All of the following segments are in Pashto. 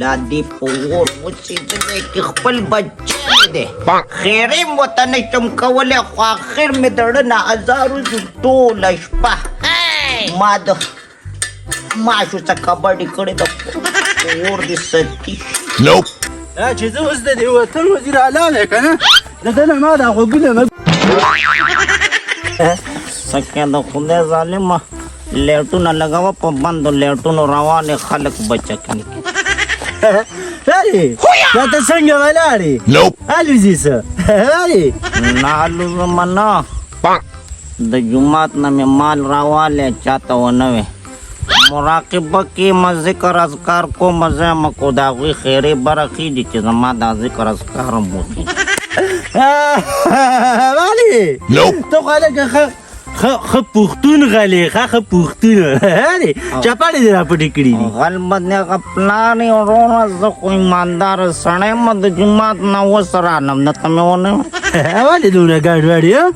لا دې په اور وچېدلی کې خپل بچی مې دی خیرې مې ورته نشم کولی خو اخر مې د ړه نه هزار وزو ټوله شپه ما د ماشو څه کبډي کړې ده په اور دې سرتي چې زه اوس د دې وطن وزیر اعلی دی که نه د ده نه ما دا غوږونه سکه د خدای ظالمه لیټونه لګوه په بندو لیټونو روانې خلک بچکني دا ته څنګه ولاړې الوځي څه نه الوزمه نه د جومات نه مې مال راوالی چاته ونه وې مراقبه کې ما ذکر اذکار کوم زه م کو د هغوی خیرې برخې دي چې زما دا ذکر اذکار هم وکړي ولې ته خو هلکه ښه پوښتون غلې ښه پوښتون چپاړې دې راپټې کړي دي غل به د هغه پلار یې وروره زه خو ایمانداره سړی یم د جومات نه اوس رالم نه ته مې ونه ولې دونه ګډوډ یو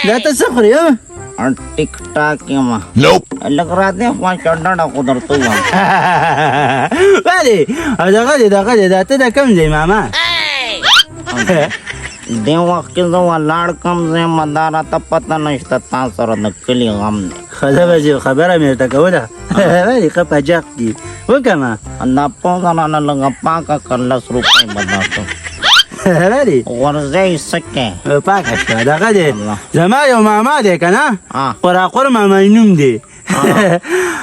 دا ته څه خورې ټیک ټاک یم لږ راځې خواشه ډډه خو درته ووایم ولې او دغه دی دا ته د کوم ځای ماما دې وخت کې زه ولاړ کم ځای یم دا راته پته نشته تا سره د کلي غم دی ښه به چې خبره مې ورته کوله ولې ښه په جاق کې وکړمه دا 5 رانه لږه پاکه کړ 10 روپۍ به درکړم ولې ورځی څه کې پاکه شوه دغه دی زما یو ماما دی که نه قراقر ماما نوم دی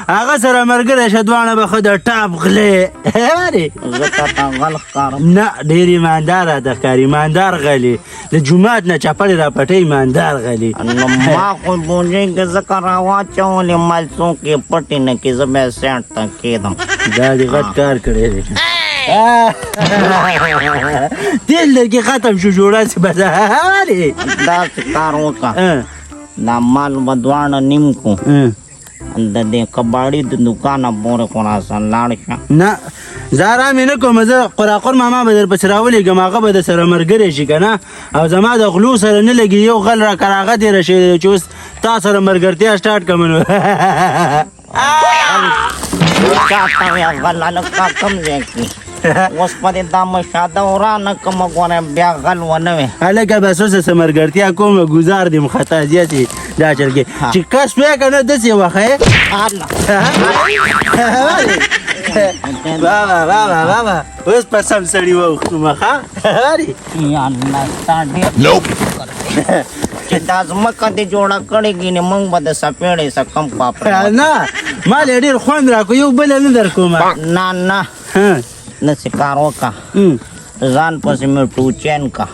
هغه سره ملګری شه دواړه به ښه د ټاپ غلې زه تاته غل ښکارم نه ډېر ایمانداره ده ښکار ایماندار غلې د جومات نه چپړې راپټې ایماندار غلې نو ما خو بوجۍ کې ځکه راواچولې ملڅو کې پټې نه کې زه بیا سیټ ته کېدم دا دې غټ کار کړی دی تیل درکې ختم شو جوړه سي بس داسې کار وکړه دا مال به دواړه نیم کړو د دې کباړي د دوکانه پورې خو راسره لاړ شه نه زه ارام یې نه کوم زه قراقر ماما به در پسې راولېږم هغه به د سره ملګری شي که نه او زما د غلو سره نه لګي یو غل را کراغه تېره شوې چې اوس تا سره ملګرتیا سټارټ کړم نو چاته وې غل هلکه کوم ځای کې اوس په دې دا مشاده ورانه کومه ګوره بیا غل ونه وې هلکه بس اوس څه ملګرتیا کوم گزار دیم خطا زیاتې دا چل کې چې کس وې که نه داسې وښه بابا اوس په سم سړي واوښتومه ښه یا الله ستا ډېر چې دا ځمکه دې جوړه کړې ګینې موږ به د سپېړې څه کم پاپړ نه ما له ډېر خوند راکړو یو بله نه در کومه نه داسې کار وکړه ځان پسې مې ټوچین کا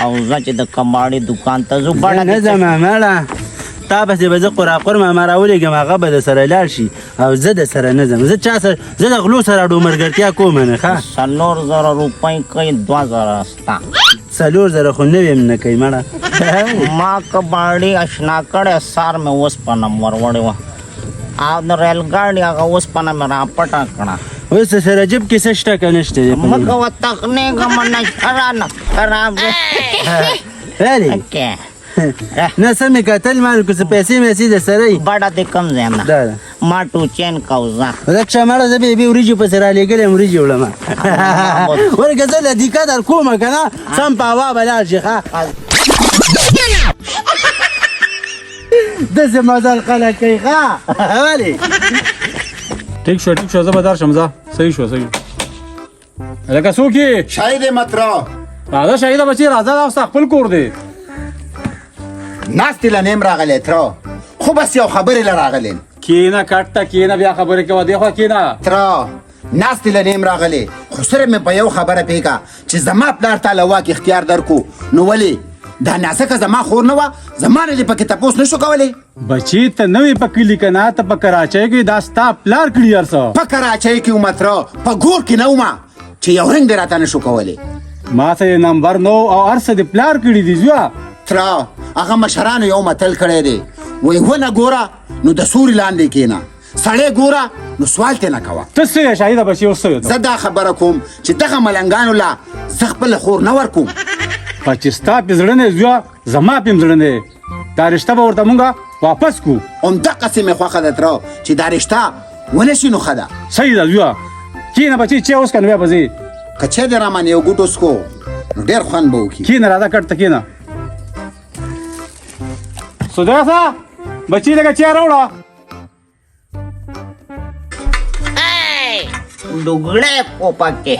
او زه چې د کباړي دوکان ته ځو بڼه نه ځمه مړه تا پسې به زه قراقر ماما راولېږم هغه به د سره لاړ شي او زه د سره نه ځم زه چا سره زه د غلو سره ډو ملګرتیا کوم نه ښه 4000 روپۍ کوي 2000 ستا 4000 خو نه ویم نه کوي مړه ما کباړي اشنا کړی سار مې اوسپنه وروړې وه او د ریل ګاډي هغه اوسپنه مې راپټه کړه اوس سره جیب کې څه شته که نشته مه کوه تخنېږم نشته رانه خراب ولې نه سمې کتل ما که څه پیسې میسې د سره یي بډه دې کم ځای نه ما ټوچین کو ځه رکشه مړه زه بېبې وریجې پسې رالېږلی یم وریجې وړمه ورکه زه له دیکه در کومه که نه سم په هوا به لاړ شي ښه داسې مزل خلک کوي ښه ولې ټیک شو زه به در شم ځه صحیح شو لکه څوک یې شاهد مطرح راځه شهیده بچې راځه دا اوس خپل کور دی ناستې له نیم راغلی تره خو بس یو خبرې له راغلې کېنه کټ ته کېنه بیا خبرې کوه دې خوا کېنه تره ناستې له نیم راغلی خو صرف مې په یو خبره پوهېږه چې زما پلار تا له واک اختیار درکو نو ولې دا نازکه زما خور نه وه زما نه دې پکې تپوس نه شو کولی بچې ته نه وې په کلي که نه ته په کراچۍ کې دا ستا پلار کړي هر څه په کراچۍ کې ومه تره په ګور کې نه ومه چې یو رنګ دې راته نه شو کولی ما ته یې نمبر نو او هر څه دې پلار کړي دي زویه تره هغه مشرانو یو متل کړی دی وایي ونه ګوره نو د سوري لاندې کښېنه سړی ګوره نو سوال ترې نه کوه ته څه یې شهیده بچې اوس څه زه دا خبره کوم چې دغه ملنګانو له زه خپله خور نه ورکوم په چې ستا پې زړه نه زویه زما پې هم زړه نه دا رشته به ورته مونږه واپس کړو همدقسې مې خوښه ده تره چې دا رشته ونه شي نو ښه ده صحیح ده زویه کینه بچي چې اوس کنه بیا به ځې که چای دې رامان یو ګوټ وڅکو نو ډېر خوند به وکړي کینه راځه کټ ته کینه سوداسه بچي لږه چای راوړه لوګړې په پکې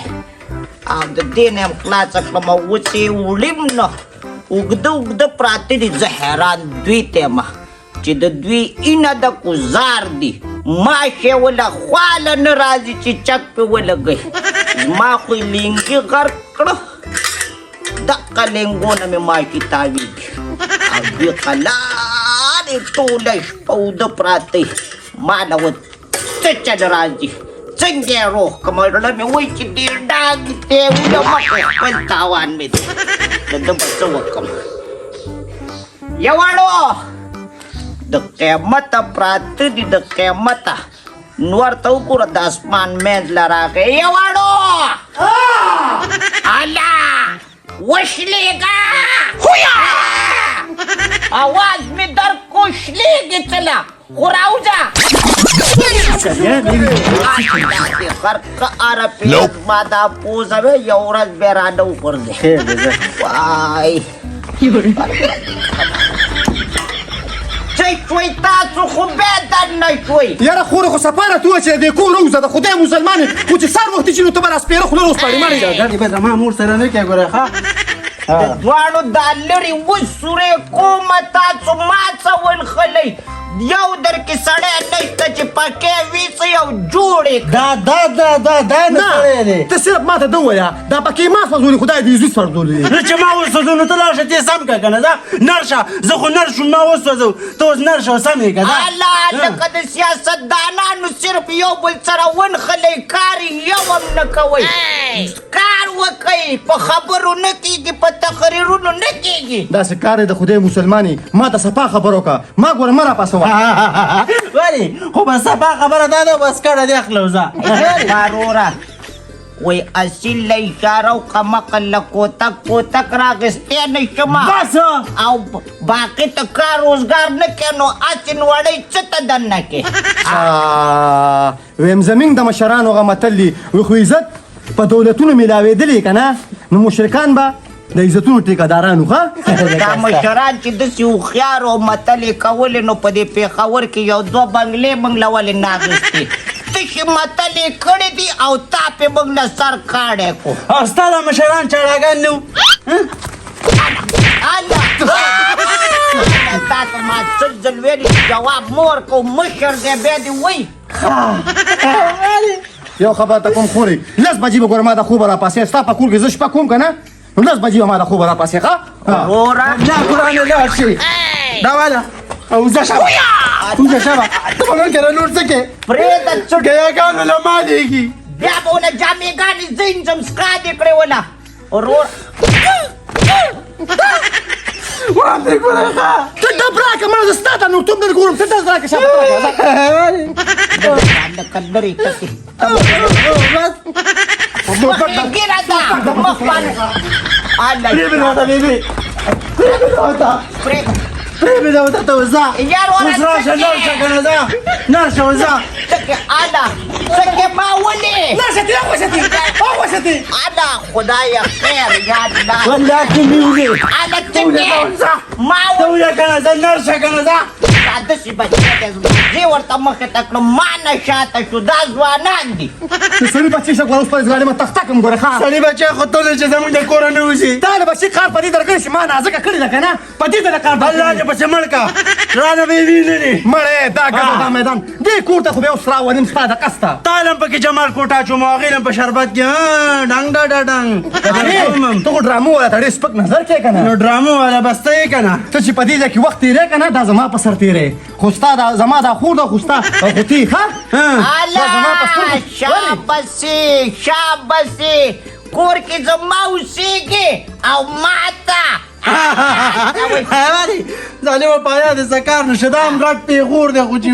او د دې نه خلاص کړم وڅې وړم نو اوږده پراته دي زه حیران دوی ته ما چې د دوی اینه د گزار دي ماشه ولا خواله نه راځي چې چک په ولګي ما خو لینګي غرق کړه دقه لینګونه مې ماشي تاویږي او دوی قلارې ټوله شپه اوږده پراته ما نه و څه چل راځي څنګه روح کوم رړه مې وای چې ډېر ډاګ ته ویله مکه خپل تاوان مې دی د به څه وکړم یواړو د قیامته پراته دي د قیامته نور ته وګوره د اسمان منځ له راغی یواړو الا وشلیږه اواز مې در کوشلیږي چله خو راوځه خرقه اره پیاز ما دا پوزه وې یو ورځ بیا رانه وغورځې وای چې شوی تاسو خو بیا دننه شوی یاره خوره خو سپاره تو چې د کور روزه د خدای مسلمان خو چې سر وخت چې نو ته بر اسپیره خو اوس پړی مړی ګاډي به زما مور سره نه کې ګوره ښه د دواړو دا لرې وسورې کومه تاسو ما څه ونښلئ یو در کې سړی نشته چې پکې ویڅ یو جوړې دا نه سړی دی ته صرف ما ته ده ووایه دا پکې ما سوځولي خدای دې عزت سوځولي نو چې ما وسوځو نو ته لاړ شه ته سم که که نه ځه نر شه زه خو نر شوم ما وسوځو ته اوس نر شه سم یې که الله لکه د سیاستدانانو صرف یو بل سره ونښلئ کار یو هم نه کوئ کار وکئ په خبرو نه کېږي په تقریرونو نه کېږي داسې کار دی د خدای مسلمانې ما ته صفا خبره وکړه ما ګوره مه راپاسوه ولې خو بس صفا خبره دا ده بس کډه دې اخله وځه کاروره وی اصیل له اشاره او قمقل له کوتک راغستی نه شمه بس او باقي ته کار روزګار نه کې نو اچن وړی څه ته دننه کې ویم زمین د مشرانو هغه متل دی وی خو عزت په دولتونو میلاوېدلې که نه نو مشرکان به د عزتونو ټیکهدارانو ښه دا مشران چې داسې هوښیار او متلې کولې نو په دې پېښور کې یو دوه بنګلې موږ له ولې نه اخېستې تشې متلې کړې دي او تا پې موږ له سر کاڼی کو او ستا دا مشران چاړاګان نه وو الله تا ته ما څه ځل ویلي جواب مه ورکوو مشر دی بیا دې وایي یو خبر ته کوم خورې لس بجې به ګوره ما د خوبه راپاسې ستا په کور کې زه شپه کوم که نه نو لس بجې به ما د خوبه راپاسې ښه وروره نه قرآن لاړ شي دا والا او زه شبه وزه شبه ته به نن کره نور څه کې پرېږده څه ګیاګانو له ما دیږي بیا به ونه جامېګانې زینځم سکا دې کړې ونه ورور وړاندې ګوره ښه ته ډب راکړه مړه زه ستا ته نورتوب نه ګورم ته ډز راکړه شابه لکه لرې کتې بس ګیره ده مخ باندې الله پرېږده ورته بېبې پرېږده ورته پرېږده ورته ته وځه یار ورته اوس راشه نر شه که نه ځه نر شه وځه څکې الله څکې ما ولې نرستی اوستی الله خدایه خیر یاد الله والله کې مې ولې الله څکې ما ته وځه که نه ځه نر شه که نه ځه داسې بچی دی زه ورته مخې ته کړم ما نه شاته شو دا ځوانان دي ته سړي بچې شه ګوره اوس په ځوانۍ ما تخته کړم ګوره ښه سړي بچی خو ټول چې زموږ د کوره نه وځي تا د بچې کار په دې درګړې چې ما نازکه کړې ده که نه په دې ته کار الله دې پسې مړ کا رانه به یې وینې مړې دا ګډه دا میدان دې کور ته خو بیا اوس راولم ستا د قسته تا لم پکې جمال کوټه چوم او هغې لم په شربت کې ډنګ ډا ډنګ ته خو ډرامو والا ته ډېر سپک نظر کوې که نه نو ډرامو والا بس ته یې که نه ته چې په دې ځای کې وخت تېرې که نه دا زما په سر تېرې خو ستا زما دا خور ده خو ستا خو تی ښه الله شابسي شابسي کور کې زما اوسېږي او ماته ظالمه پایا د سکار نشه دا هم غټ پیغور دی خو چې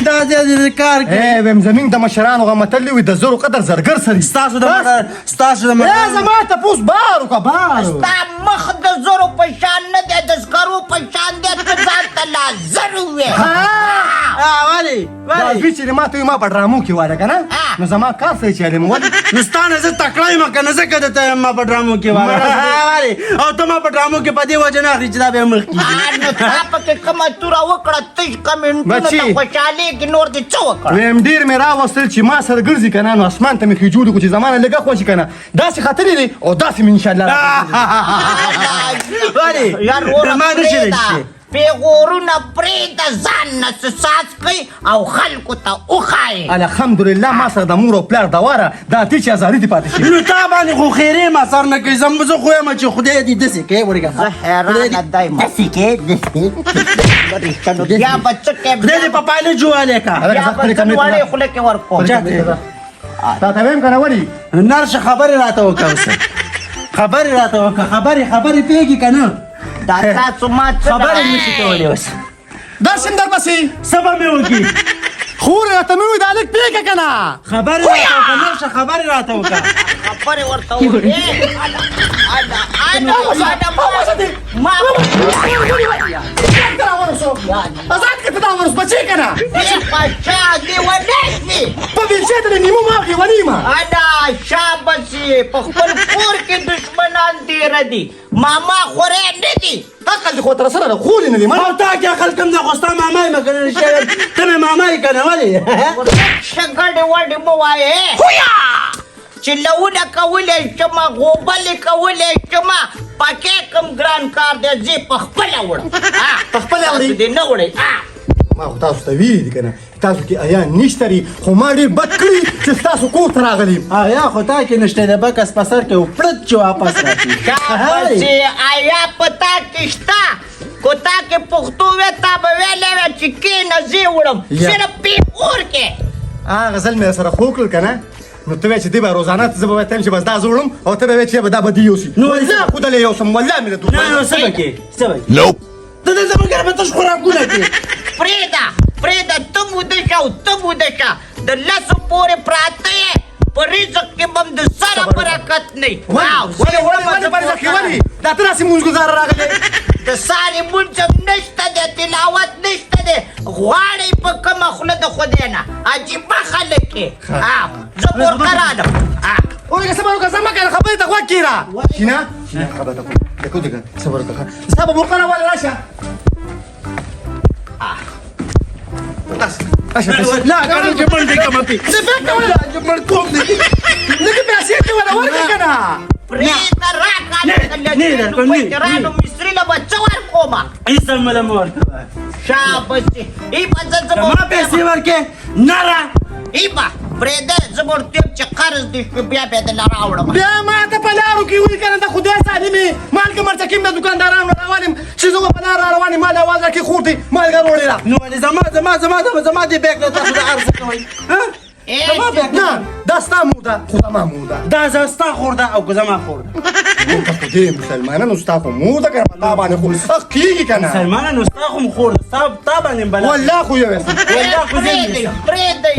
دا زیاتې د کار کوي ویم زمین د مشرانو هغه متل وي د زرو قدر زرګر سړي ستاسو د زما تپوس بار وکړه بار ستا مخ د زرو په شان نه دی د سکرو په شان دی ته ځان ته لا زر ووې ولې دا چې ما ته ما په ډرامو کې وایه که نه نو زما کار صحیح چلیم ولې نستانه زه تکړه یم که نه ځکه درته ما په ډرامو کې وایي او ته ما په ډرامو کې په دې وجه نه اخلي چې دا بیا مخ کېږي نو تا پکې کومه توره وکړه تش کمنټونو ته بچي. خوشحالېږي نور دې څه وکړه ویم ډېر مې راوستل چې ما سره ګرځي که نه نو اسمان ته مې خې جوړ کړو چې زما نه لږه خوښي که نه داسې خطرې دی او داسې مې انشاءالله ولې یار وروره ما نشي پرېږده. راشي پیغورونه پرېږده ځان نه څه ساس کوي او خلکو ته وښایي الحمدلله ما سره د مور او پلار دواره دا تی چې ازادي دې پاتې شي نو تا باندې خو خیرې ما سر نه کوي زه خو یم چې خدای دې داسې کوي ورګه زه حیرانه دایم داسې کوي رښتیا بیا به څه کوې خدای دې په پایله جوالې کا بیا به څه وړې خولې کې ورکوم تا ته ویم که نه ولې نرشه خبرې راته وکړه اوس خبرې راته وکړه خبرې پوهېږي که نه دا تاسو ما څه خبرې نشي کولی اوس درشم در پسې څه به مې وکړي خور راته مې ووایي دا لږ پرېږه که نه خبرې راته وکړه نرشه خبرې راته وکړه خبرې ورته وکړې ما ازاد که ته دا ورس بچې که نه پاچا لیونی شوې په ویلچې ته د نیمو مالګې ونیمه ادا شابسې په خپل کور کې دشمنان تېره دي ماما خورې نه دي عقل دې خو تر سره ده خولې نه دي ما او تا کې عقل کم دی خو ستا ماما یم که نه شاید ته مې ماما یې که نه ولې شګړې وړې مه وایې چې لونه کولی شمه غوبلې کولی شمه پکې کوم ګران کار دی زه په خپله وړم په خپله وړې؟ تاسو دې نه وړئ ما خو تاسو ته ویلي دي که نه تاسو کې ایا نشته ري خو ما ډېر بد کړي چې ستاسو کور ته راغلی یم یا خو تا کې نشته د بکس په سر کې و پړت چې واپس راشي شابسې آیا په تا کې شته کو تا کې پښتو وې تا به ویلې وې چې کښېنه زه وړم صرف پیغور کې هغه ځل مې سره خو کړل که نه نو ته وایې چې دی به روزانه زه به وایم چې بس دا زه وړم او ته به وایې چې دا به دې یوسي والله خو دلې یوسم والله مې د نه نو څه به کې څه به کې ته دلته مګر به تش خوراکونه کې پرېږده ته موده شه او ته موده شه د لسو پورې پراته یې په رزق کې به هم د سره برکت نه وي ولې په رزق کې ولې دا ته داسې مونځګزاره راغلی د ساري مونځ هم نشته دی تلاوت نشته دی غواړئ په کومه خوله د خدای نه عجیبه خلک یې زه برقرارم ولې صبر وکړه زما کنه خبرې ته غوږ کېږده شینه خبره ته کوم دې صبر وکړه ستا به مرقره والا راشه لا کنه چې منډې کومه پی زه فکر کوم چې مړ کوم دی لږه پیسې ته ولا ورکړه که نه پرېږده راکړه رانو مصري له به څه ورکومه ایسه مله مه ورکوه شابسې ای به زه ما پیسې ورکې نه را ای به پرېږده زه به ورته یم چې قرض دې شو بیا به درله راوړم بیا ما ته په لارو کې وایي که نه د خدای ظالمې مالګه مرچکې مې د دوکاندارانو نه راوالم چې زه به په لار را روان یم ما د اواز راکړې خور دې مالګه وړې را نو ولې زما دې بیګ نه تاسو د عرض کوئ زما بیګ نه دا ستا مور ده خو زما مور ده دا زه ستا خور ده او که زما خور ده ته خو دې مسلمانانو ستا خو مور ده که نه په تا باندې خو اخ کېږي که نه مسلمانانو ستا خو م خور ده تا باندې بلا والله خو یو یاست پرېږدئ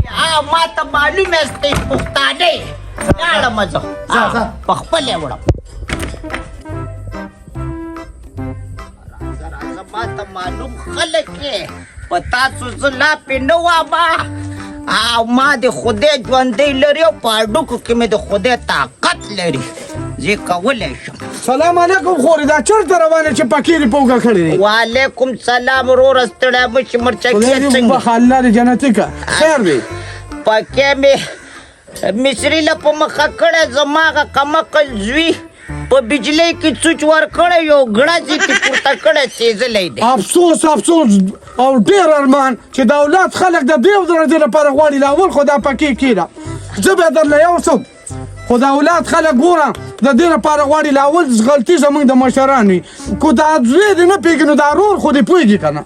ما ته معلوم یاستئ پښتانه یې لاړم زه په خپل یې وړم ما ته معلوم خلک یې په تاسو زه لا پې نه وامه او ما د خدای ژوندی لري او په هډوکو کې مې د خدای طاقت لري زه کولی شم سلام علیکم خورې دا چېرته روانې چې پکې دې پوکه کړې دی وعلیکم سلام وروره ستړی مه شي مرچکې خدای دې څنګه وبخښه الله دې جنتي که خیر دی پکې مې مصري له په مخه کړی زما هغه کمقل زوی په بجلۍ کې سوچ ورکړی یو ګړزې کې پورته کړی سېزلی دی افسوس او ډېر ارمان چې د اولاد خلک د دې دې لپاره غواړي لاول خو دا پکې کېده زه به درله یو څه خو د اولاد خلک ګوره د دې لپاره غواړي لاول غلطي زموږ د مشران وي کو دا زوی دې نه پوهېږي نو دا رور خو دې پوهېږي که نه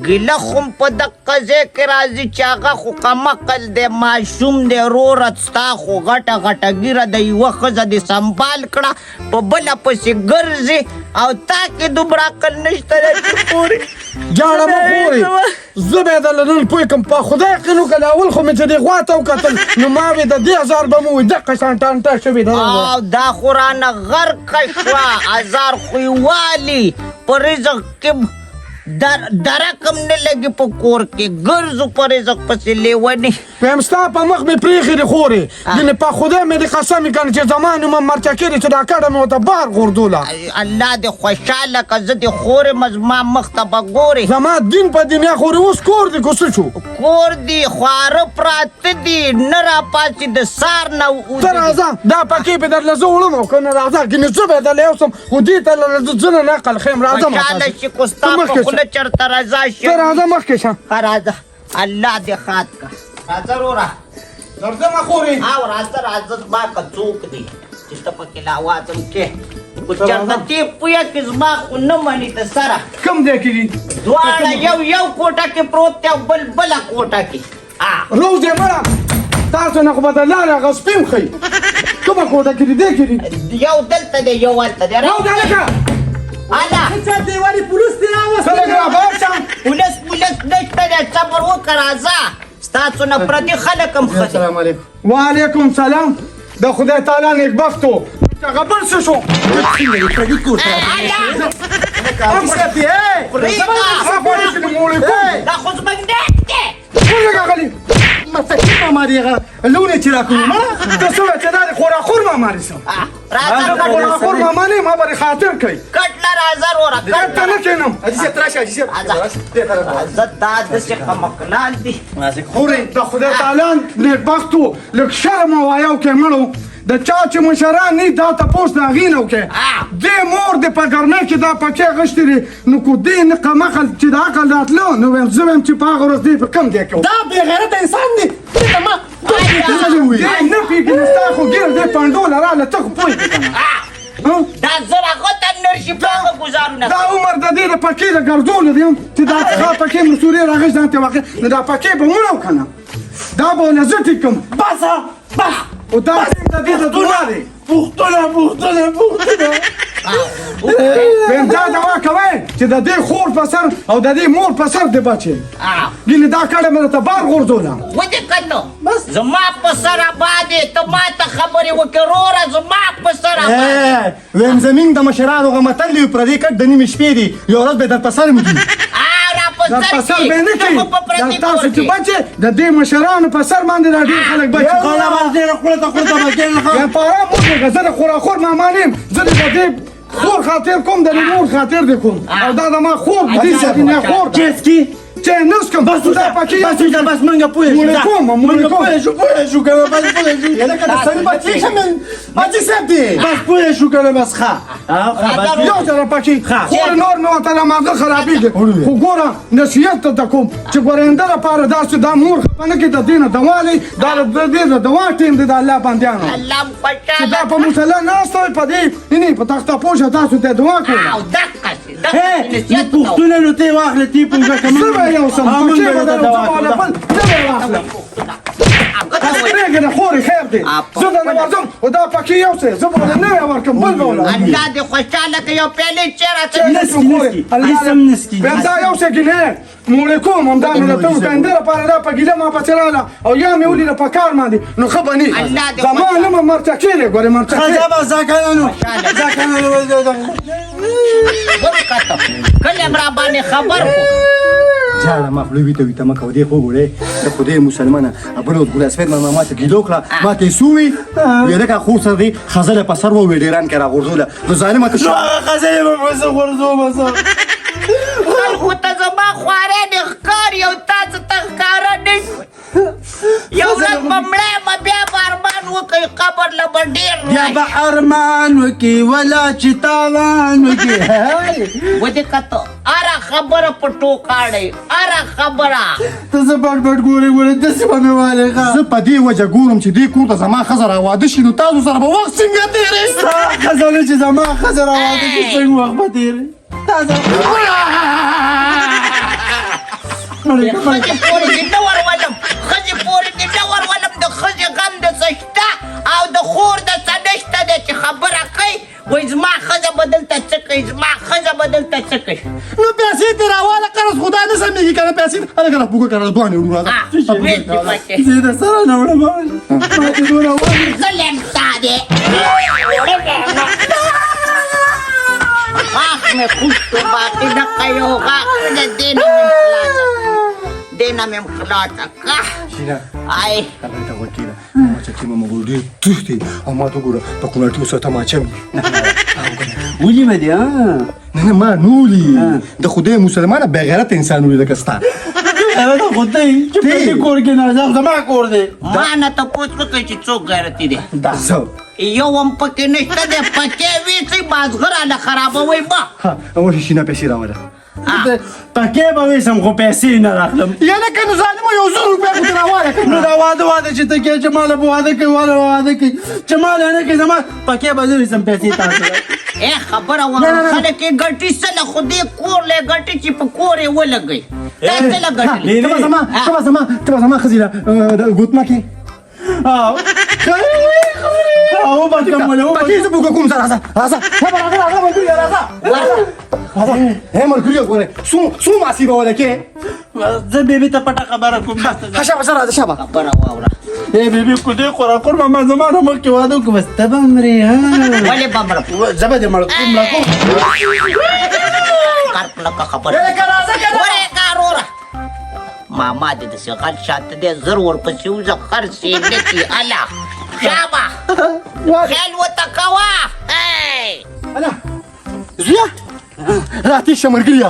ګیله خو م په دقه ځای کې راځي چې هغه خو کمقل دی ماشوم دی وروره ستا خو غټه غټه ګیره د یوه ښځه دې سنبال کړه په بله پسې ګرځې او تا کې دومره عقل نشته دی چې پورې جاړه مه خورې زه به یې درله نن پوه کړم په خدای یقین وکړه لاول خو مې چې دې غوا ته وکتل نو ما وې د دې هزار به مو وي دقه شان ټانټه شوې ده او دا خو رانه غرقه شوه هزار خو یې والي په رزق کې درکم نه لګي په کور کې ګرځو په رزق پسې لیونی ویم ستا په مخ مې پرېښې دي خورې ځینې په خدای مې دې قسم کړی چې زما نوم مرچه کړي چې دا کډه مې ورته بار غورځوله الله دې خوشحاله که زه دې خورې م زما مخ ته به ګورې زما دین په دنیا خورې اوس کور دې کوڅه شو کور دي خواره پراته دي نه راپاڅي د سار نه ته راځه دا پکې به درله زه وړم او که نه راځه ګینې زه به یې درله یوسم خو دې ته زه نه نقل خیم راځه خوشحاله شي خو ستا په خوله چېرته رضا شي ته راځه مخکې شه راځه الله دې خات کا راځه وروره درځمه خورې او راځه زما که څوک دی چې ته پکې لاوازم کې خو چېرته دې پویه کې زما خو نه مني د سره کم دی کې دي دواړه یو کوټه کې پروت دی او بله کوټه کې روز یې مړه تاسو نه خو به د لارې هغه سپیم ښي کومه کوټه کې دي دې کې دي یو دلته دی یو هلته دی روز هلکه هله خلک رابار شه پولیس نشته دی صبر وکړه راځه ستاسو نه پردي خلک هم ښه دي وعلیکم سلام د خدای تعالی نیکبختو هغه بل څه شو دا خو زموږ نیک دی لونه چې راکړو ما ته څه وایې چې دا د خوراخور ماما دې څه راځه خوراخور ماما نه ما به خاطر کوي کټله راځه وروره کټ ته نه کښېنم راځه دا داسې خمقلان دي خورې د خدای تعالی نیکبختو لږ شرم ووایه وکړې مړو د چا چې مشران نه دا تپوس د هغې نه وکړې دې مور دې په ګرمۍ کې دا پکې غشتې دي نو کو دې نقه مقل چې د عقل راتله نو ویم زه ویم چې په هغه ورځ دې په کم دی کوم دا بې غیرته انسان دی دې نه پوهېږي نو ستا خو ګیر دې پنډوله راله ته خو پوهېږې که نه دا زه راغوته نرشي په هغه ګزارونه دا عمر د دې د پکې د ګرځولو دی چې دا څخه پکې مسورې راغی ځان ته واقع نو دا پکې به مړو که نه دا به ونه زه ټیک کړم بسه او دا د دې د دنیا دی پوښتنه ویم دا دوا کوئ چې د دې خور په سر او د دې مور په سر دې بچې ګینې دا کډه مې درته بار غورځوله ودې کنو زما په سر آباد یې ته ما ته خبرې وکړې وروره زما په سر آباد ویم زمین د مشرانو هغه متل دی پردي کټ د نیمې شپې دی یو ورځ به در په سر مږي در په سر به نه کوي تاسو چې بچې د دې مشرانو په سر باندې دا ډېر خلک بچې یا په ارام وګرځه زه د خوراخور ماما نه یم زه د دې خور خاطر کوم د مور خاطر دې کوم او دا د ما خور دې نه خور چې نه سکم بس دا پکې بس منګه پوهې شو که لکه د سړي بچې شمن بچې صاحب دی بس پوهې شو که نه بس ښه یو ځله پکې خور نور مې ورته ماغه خرابېږي خو ګوره نصیحت درته کوم چې ګورېنده لپاره داسې دا مور خفه نه کړي د دې نه دوا دی دا د دې د دوا ټیم دی د الله بندیانو الله چې خوشحاله دا په مصله ناسته وي په دې په تخته پوشه تاسو ته دعا کوم او دقسې پوښتنه نو ته واخله تی پوښه کوم زه به یو سم پکې به درته واخله بل زه به یې واخلم پرېږده خورې خیر دی زه درنه ورځم خو دا پکې یو څه زه به ورته نوی ورکړم بل به ولرم الله دې خوشحاله که یو پیالې چېرته بیا دا یو څه ګیلې موړې کوم همدا مې درته وکړه د لپاره دا په ګیله ما پسې راغله او یا مې ولیده په کار باندې نو ښه به نه زما نوم مرچکې دی ګورې مرچکې وکتم کله م را باندې خبر کو جاړه ما خولې ویته ویته مه کوه دې خو ګورې د خدای مسلمانه بل ورځ ګوله سپید ما ته ګیلو کړه ما ته یې سووي ویې لکه خور سره دی خزله په سر ووې ډېران کې راغورځوله نو ظالمه ته خلکو ته زما خوارې دې ښکاري او تاسو ته ښکاره نه شوئ یو ورځ به مړی یم بیا به ارمان وکړئ قبر له به ډېر بیا به ارمان وکړي ولا چې تاوان وکړي ودې کته هره خبره په ټوکاړئ هره خبره ته زه پټ ګورې داسې به مې والې زه په دې وجه ګورم چې دې کور ته زما ښځه راواده شي نو تاسو سره به وخت څنګه تېروي ښځه نه چې زما ښځه راواده شي څنګه وخت به تېروي ښځې پورې دې نه ورولم د ښځې غم د څه شته او د خور د څه نشته دی چې خبره کوي وایي زما ښځه به دلته څه کوي زما ښځه به دلته څه کوي نو پیسې دې راواله قرض خو دا نه سمېږي که نه پیسې هلکه راپوکه که دواړې وړو راځه زه یې د سره نه وړم ماتې دومره وړي ظلم ستا دی may gusto bakit na kayo ka? Di namin klata ka. Shina. Ay, Kada ta wakila. Macha kima maguldi tuhti. Amma to gura ta kuna tu sa tamacem. ولي ما دي Nana ma nuli. Da khude musulmana begharat insan ولي da kasta. انا خدي شوف لي كور كنا زما كور دي mana tapos ko tayo si Tsogarati de. So. Iyo ang pakinista de pakevisi bazgara na karabaway ba? Ha, awal shina pesira wala. پکې به وسم خو پیسې نه راخلم Yana kan zalimo yo zuru be ku trawala. نو دا واده چې ته کې چې مال به واده کوي واده کوي چې مال نه کوي زما پکې به وسم پیسې تاسو ए खबर खलक के गलती से न खुदे कोर ले गलती ci په کورې ولګي تاسو لا ګټلې Taba sama khazila. Gutma ki. او او باندې مولو Pati se buka kum sara. Rasa. Rasa ma dunya rasa. Rasa. He mal kuriya gore. Su masiba wala ke. زه بیبي ته پټه خبره کوم Hashaba sara shaba. خبر واوره اے بیبي کو دې قرآن قرآن ما زمانه مخکې واده کوم بس ته به مرې ها ولې بمر زبر دې مړ کوم لا کوم کار پلک خبر وره کارورا ماما دې د شغال شات دې ضرور پسې وځه خرڅې نتی الا شابه خیال وتکوا Ala. Zuya. راتی شمرګریا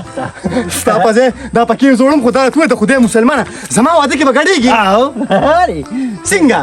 ستا پځه دا پکې زوړم خدا ته د خدای مسلمانه زما واده کې بغړېږي او هاري څنګه